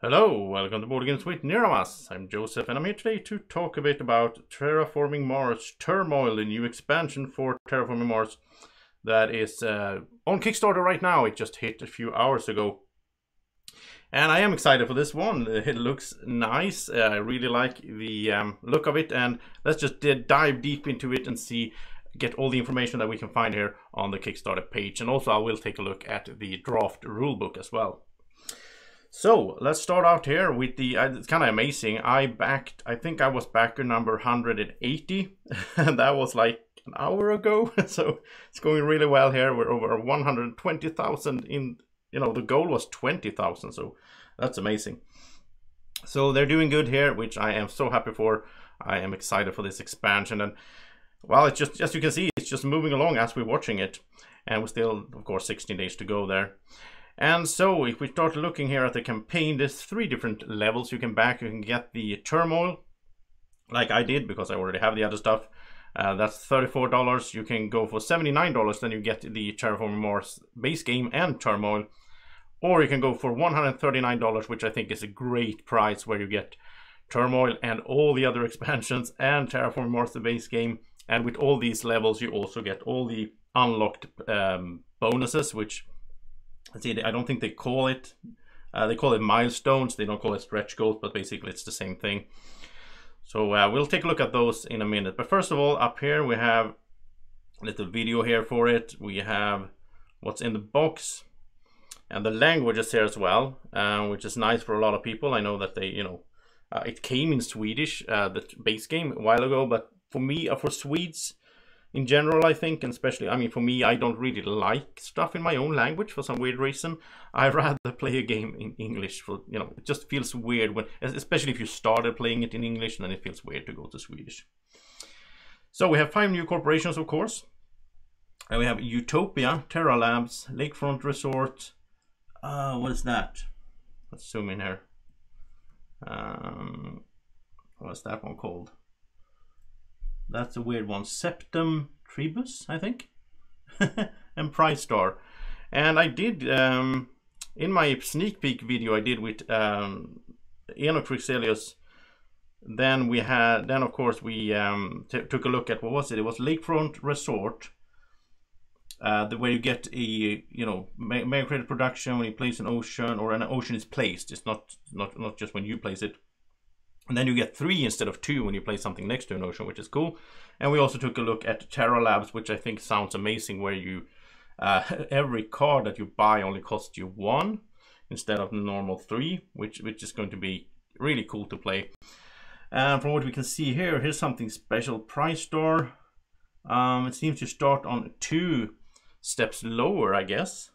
Hello, welcome to Board Games with Niramas. I'm Joseph and I'm here today to talk a bit about Terraforming Mars Turmoil, the new expansion for Terraforming Mars that is on Kickstarter right now. It just hit a few hours ago. And I am excited for this one. It looks nice. I really like the look of it, and let's just dive deep into it and get all the information that we can find here on the Kickstarter page. And also I will take a look at the draft rulebook as well. So let's start out here with the, it's kind of amazing. I think I was backer number 180 and that was like an hour ago. So it's going really well here. We're over 120,000 in, the goal was 20,000. So that's amazing. So they're doing good here, which I am so happy for. I am excited for this expansion. And well, it's just, as you can see, it's just moving along as we're watching it. And we're still, of course, 16 days to go there. And so if we start looking here at the campaign, there's 3 different levels you can back. You can get the Turmoil, like I did, because I already have the other stuff. That's $34. You can go for $79, then you get the Terraforming Mars base game and Turmoil. Or you can go for $139, which I think is a great price, where you get Turmoil and all the other expansions and Terraforming Mars the base game. And with all these levels, you also get all the unlocked bonuses, which... I don't think they call it milestones. They don't call it stretch goals, but basically it's the same thing. So we'll take a look at those in a minute. But first of all, up here we have a little video here for it. We have what's in the box and the languages here as well, which is nice for a lot of people. I know that they, it came in Swedish, the base game, a while ago, but for me, for Swedes, in general, I think, and especially, for me, I don't really like stuff in my own language for some weird reason. I'd rather play a game in English. It just feels weird when, especially if you started playing it in English, and then it feels weird to go to Swedish. So we have 5 new corporations, of course. And we have Utopia, Terra Labs, Lakefront Resort. What is that? Let's zoom in here. What's that one called? That's a weird one. Septum Tribus, I think. And Price Star. And I did, in my sneak peek video I did with Enoch Frixelius, then of course we took a look at, what was it? It was Lakefront Resort, where you get a, main credit production when you place an ocean, or an ocean is placed. It's not just when you place it. And then you get 3 instead of 2 when you place something next to an ocean, which is cool. And we also took a look at Terra Labs, which I think sounds amazing, where you every card that you buy only costs you 1 instead of the normal 3, which is going to be really cool to play. And from what we can see here, here's something special. Price Store. It seems to start on 2 steps lower, I guess.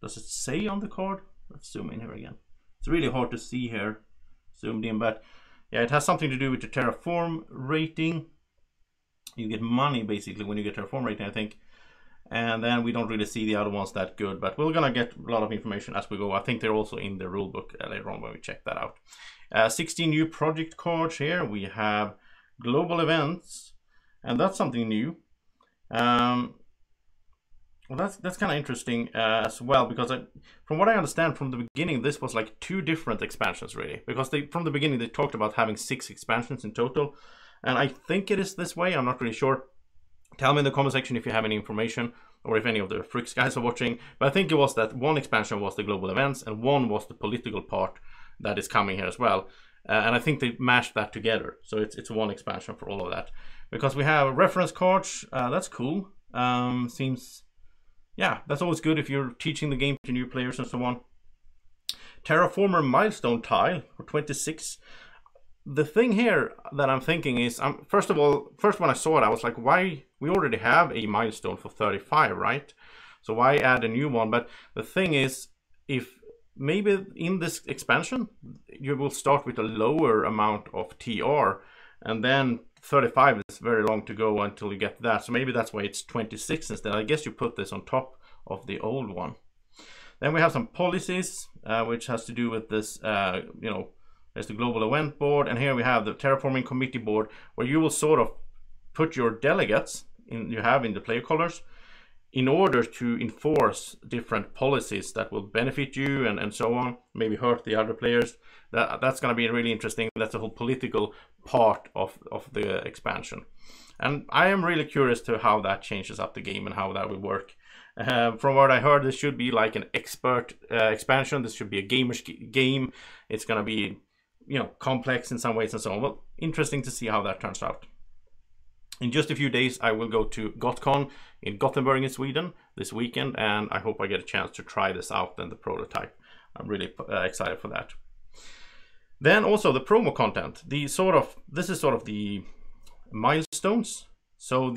Does it say on the card? Let's zoom in here again. It's really hard to see here, zoomed in, but yeah, it has something to do with the Terraform rating. You get money basically when you get Terraform rating, I think. And then we don't really see the other ones that good, but we're gonna get a lot of information as we go. I think they're also in the rulebook later on when we check that out. 16 new project cards here. We have global events, and that's something new. Well, that's kind of interesting as well, because from what I understand from the beginning, this was like 2 different expansions really, because from the beginning they talked about having 6 expansions in total, and I think it is this way. I'm not really sure. Tell me in the comment section if you have any information, or if any of the Fricks guys are watching. But I think it was that 1 expansion was the global events, and 1 was the political part that is coming here as well. And I think they mashed that together, so it's 1 expansion for all of that. Because we have reference cards. That's cool. Seems... yeah, that's always good if you're teaching the game to new players and so on. Terraformer milestone tile for 26. The thing here that I'm thinking is, first when I saw it, I was like, why? We already have a milestone for 35, right? So why add a new one? But the thing is, if maybe in this expansion, you will start with a lower amount of TR, and then 35 is very long to go until you get that. So maybe that's why it's 26 instead. I guess you put this on top of the old one. Then we have some policies, which has to do with this, there's the global event board. And here we have the terraforming committee board, where you will sort of put your delegates you have in the player colors in order to enforce different policies that will benefit you and so on, maybe hurt the other players, that's going to be really interesting. That's the whole political part of the expansion. And I am really curious to how that changes up the game and how that will work. From what I heard, this should be like an expert expansion. This should be a gamer's game. It's going to be, you know, complex in some ways and so on. Well, interesting to see how that turns out. In just a few days, I will go to GotCon in Gothenburg in Sweden this weekend, and I hope I get a chance to try this out and the prototype. I'm really excited for that. Then also the promo content. This is sort of the milestones. So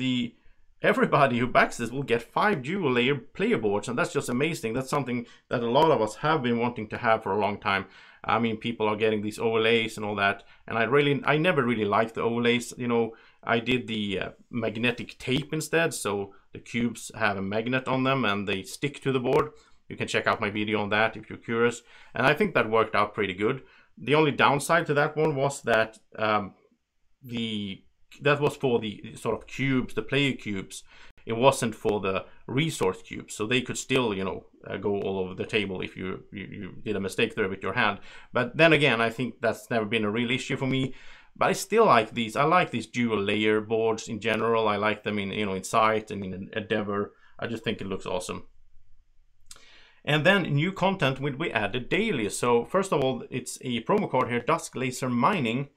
everybody who backs this will get 5 dual layer player boards, and that's just amazing. That's something that a lot of us have been wanting to have for a long time. I mean, people are getting these overlays and all that, and I never really liked the overlays. You know, I did the magnetic tape instead, so the cubes have a magnet on them and they stick to the board. You can check out my video on that if you're curious, and I think that worked out pretty good. The only downside to that one was that that was for the sort of cubes, the player cubes. It wasn't for the resource cubes, so they could still, you know, go all over the table if you did a mistake there with your hand. But then again, I think that's never been a real issue for me. But I still like these. I like these dual layer boards in general. I like them in, you know, in Sight and in Endeavor. I just think it looks awesome. And then new content will be added daily. So first of all, it's a promo card here, Dusk Laser Mining.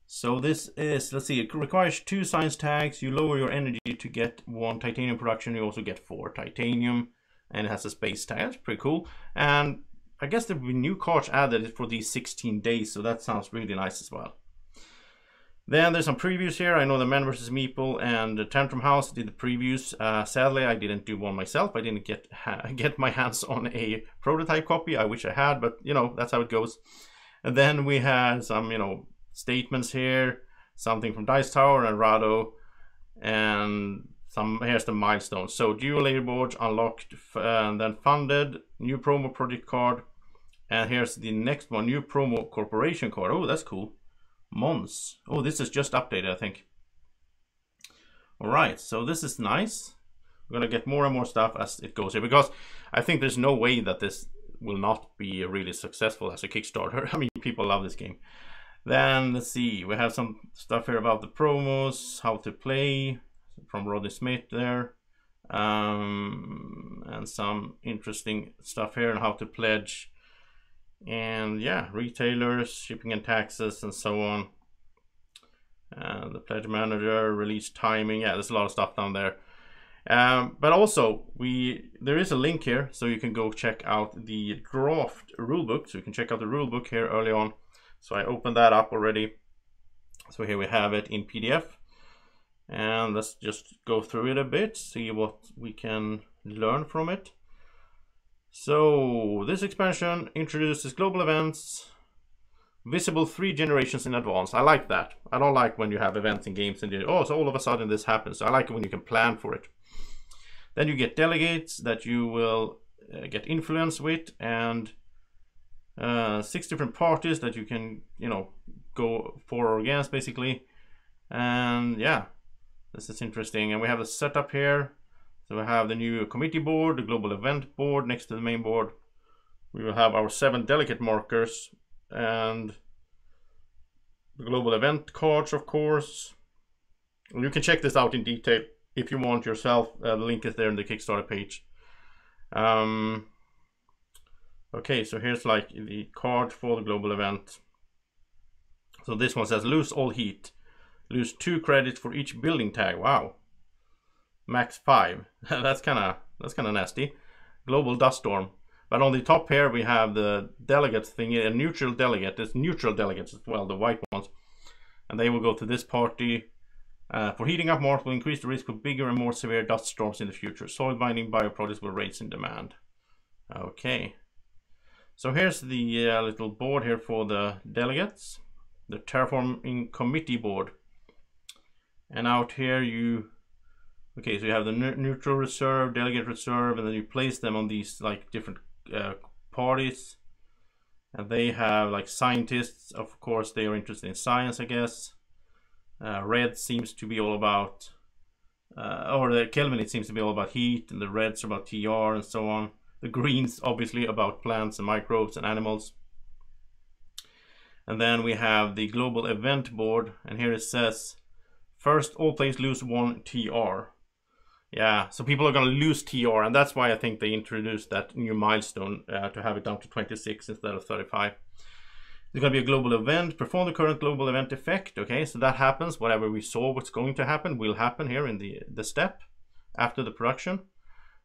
So this is, let's see, it requires 2 science tags. You lower your energy to get 1 titanium production. You also get 4 titanium, and it has a space tag. That's pretty cool. And I guess there will be new cards added for these 16 days, so that sounds really nice as well. Then there's some previews here. I know the Man vs. Meeple and the Tantrum House did the previews. Sadly, I didn't do one myself. I didn't get my hands on a prototype copy. I wish I had, but you know, that's how it goes. And then we had some, you know, statements here, something from Dice Tower and Rado, and here's the milestones. So dual layer boards unlocked and then funded, new promo project card, and here's the next one, new promo corporation card. Oh, that's cool. Mons. Oh, this is just updated, I think. All right, so this is nice. We're gonna get more and more stuff as it goes here, because I think there's no way that this will not be really successful as a Kickstarter. I mean, people love this game. Then let's see, we have some stuff here about the promos, how to play from Rodney Smith there, and some interesting stuff here on how to pledge, and yeah, retailers, shipping and taxes, and so on. The pledge manager, release timing. Yeah, there's a lot of stuff down there. But also there is a link here, so you can go check out the draft rulebook. So you can check out the rulebook here early on. So I opened that up already. So here we have it in PDF. And let's just go through it a bit, see what we can learn from it. So this expansion introduces global events, visible 3 generations in advance. I like that. I don't like when you have events in games and so all of a sudden this happens. So I like it when you can plan for it. Then you get delegates that you will get influence with, and 6 different parties that you can, you know, go for or against basically. And yeah, this is interesting. And we have the setup here. So we have the new committee board, the global event board next to the main board. We will have our 7 delegate markers and the global event cards, of course. You can check this out in detail if you want yourself. The link is there in the Kickstarter page. Okay, so here's like the card for the global event. So this one says lose all heat, lose 2 credits for each building tag. Wow, max 5. that's kind of nasty. Global dust storm. But on the top here we have the delegates thing, a neutral delegate. There's neutral delegates as well, the white ones, and they will go to this party. For heating up Mars will increase the risk of bigger and more severe dust storms in the future. Soil binding bioproducts will raise in demand. Okay. So here's the little board here for the delegates, the Terraforming Committee board. And out here okay, so you have the neutral reserve, delegate reserve, and then you place them on these like different parties. And they have like scientists, of course, they are interested in science, I guess. Red seems to be all about or the Kelvin, it seems to be all about heat, and the reds are about TR and so on. The greens obviously about plants and microbes and animals. And then we have the global event board, and here it says first all players lose 1 TR. Yeah, so people are going to lose TR, and that's why I think they introduced that new milestone to have it down to 26 instead of 35. There's going to be a global event. Perform the current global event effect. Okay, so that happens. Whatever we saw what's going to happen will happen here in the step after the production.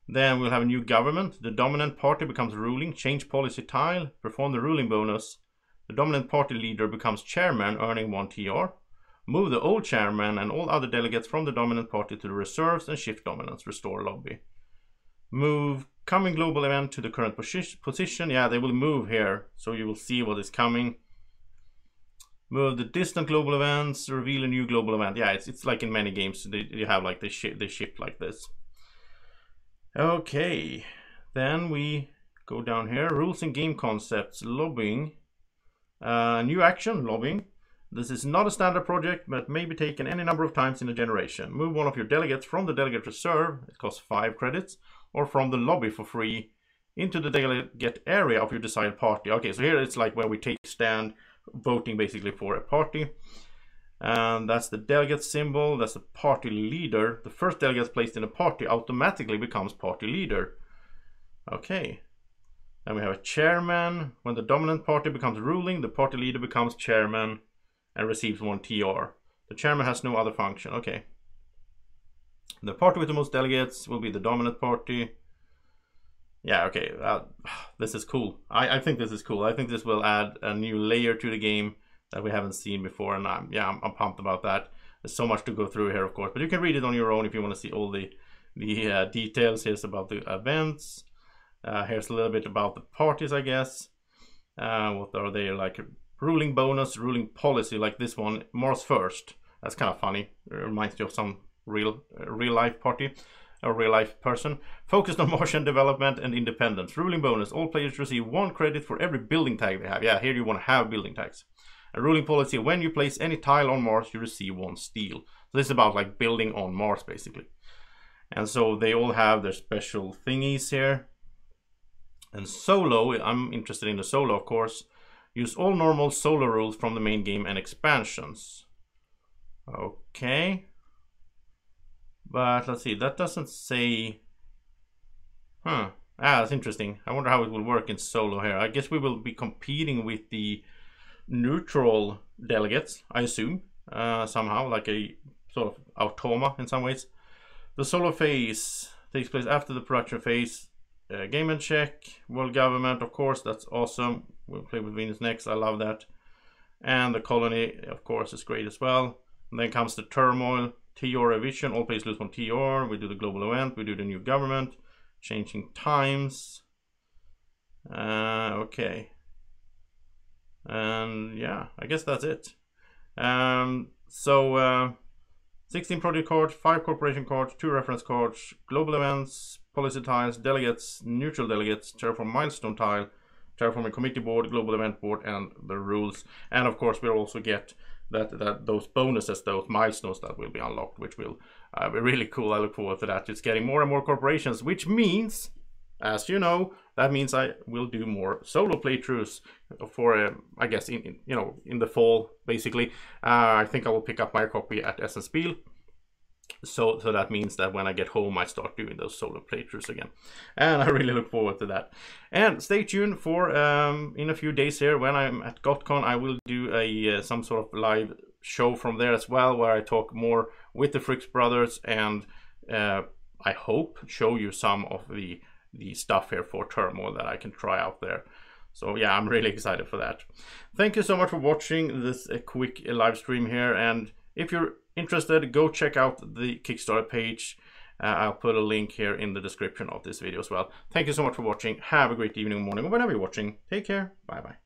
Then we'll have a new government. The dominant party becomes ruling. Change policy tile. Perform the ruling bonus. The dominant party leader becomes chairman, earning 1 TR. Move the old chairman and all other delegates from the dominant party to the reserves and shift dominance. Restore lobby. Move coming global event to the current position. Yeah, they will move here, so you will see what is coming. Move the distant global events. Reveal a new global event. Yeah, it's like in many games. You have like they shift like this. Okay, then we go down here. Rules and game concepts. Lobbying. New action. Lobbying. This is not a standard project, but may be taken any number of times in a generation. Move one of your delegates from the delegate reserve, it costs 5 credits, or from the lobby for free, into the delegate area of your desired party. Okay, so here it's like where we take stand, voting basically for a party. And that's the delegate symbol, that's the party leader. The first delegate placed in a party automatically becomes party leader. Okay. Then we have a chairman. When the dominant party becomes ruling, the party leader becomes chairman and receives 1 TR. The chairman has no other function. Okay. The party with the most delegates will be the dominant party. Yeah, okay. This is cool. I think this is cool. I think this will add a new layer to the game that we haven't seen before, and I'm pumped about that. There's so much to go through here, of course, but you can read it on your own if you want to see all the details. Here's about the events. Here's a little bit about the parties, I guess. What are they like? Ruling bonus, ruling policy, like this one, Mars first. That's kind of funny. It reminds me of some real life party or real life person. Focused on Martian development and independence. Ruling bonus, all players receive 1 credit for every building tag they have. Yeah, here you want to have building tags. A ruling policy, when you place any tile on Mars, you receive 1 steel. So this is about like building on Mars basically. And so they all have their special thingies here. And solo, I'm interested in the solo, of course. Use all normal solo rules from the main game and expansions. Okay. But let's see, that doesn't say... that's interesting. I wonder how it will work in solo here. I guess we will be competing with the neutral delegates, I assume. Somehow, like a sort of automa in some ways. The solo phase takes place after the production phase. Game and check, world government, of course, that's awesome. We'll play with Venus next, I love that. And the colony, of course, is great as well. And then comes the Turmoil, TR revision, all players lose 1 TR. We do the global event, we do the new government, changing times. Okay. And yeah, I guess that's it. 16 project cards, 5 corporation cards, 2 reference cards, global events, policy tiles, delegates, neutral delegates, Terraform milestone tile, Terraforming committee board, global event board, and the rules. And of course, we'll also get those bonuses, those milestones that will be unlocked, which will be really cool. I look forward to that. It's getting more and more corporations, which means, as you know, that means I will do more solo playthroughs for, I guess, in the fall, basically. I think I will pick up my copy at Essen Spiel. So that means that when I get home, I start doing those solo playthroughs again. And I really look forward to that. And stay tuned for, in a few days here, when I'm at GotCon, I will do some sort of live show from there as well, where I talk more with the Fricks brothers and I hope show you some of the stuff here for Turmoil that I can try out there. So yeah, I'm really excited for that. Thank you so much for watching this quick live stream here, and if you're interested, go check out the Kickstarter page. I'll put a link here in the description of this video as well. Thank you so much for watching. Have a great evening, morning, or whenever you're watching. Take care. Bye bye.